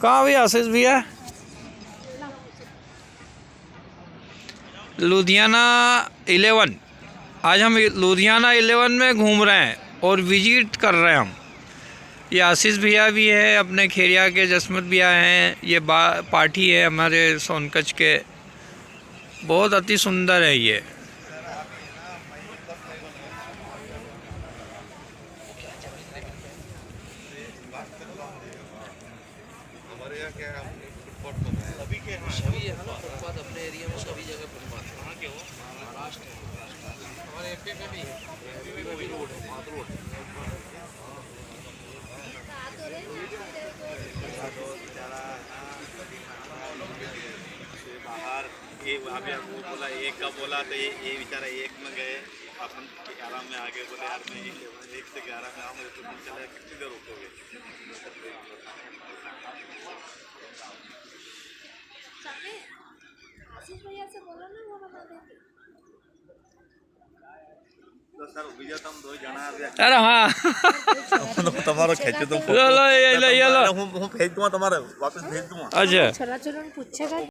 कहाँ भी आशीष भैया? लुधियाना 11। आज हम लुधियाना 11 में घूम रहे हैं और विजिट कर रहे हैं हम। ये आशीष भैया भी है, अपने खेरिया के जसमत भैया हैं, ये पार्टी है हमारे सोनकच के। बहुत अति सुंदर है ये। हमारे यहाँ क्या है, फुटपाथ तो है सभी के, सभी है ना फुटपाथ अपने एरिया में सभी जगह फुटपाथ। कहाँ के हो? महाराष्ट्र हमारे एमपी में भी है, एमपी में भी रोड है, मात रोड बाहर। ये अभी आपको बोला एक का बोला तो ये बेचारा एक में गए, अपन 11 में आगे बोले यार मैं 1 से 11 में आऊँगा तो नहीं चला, कितनी देर रुकोगे? आशीष भैया से बोलो ना, वो बता देंगे। तो सर बीजा तुम 2 जना अरे हाँ તમારો ખેંચો તો लो लो ये लो હું ભેજ દઉં, તમારે વાપસ ભેજ દઉં। अच्छा चला चलो पूछेगा।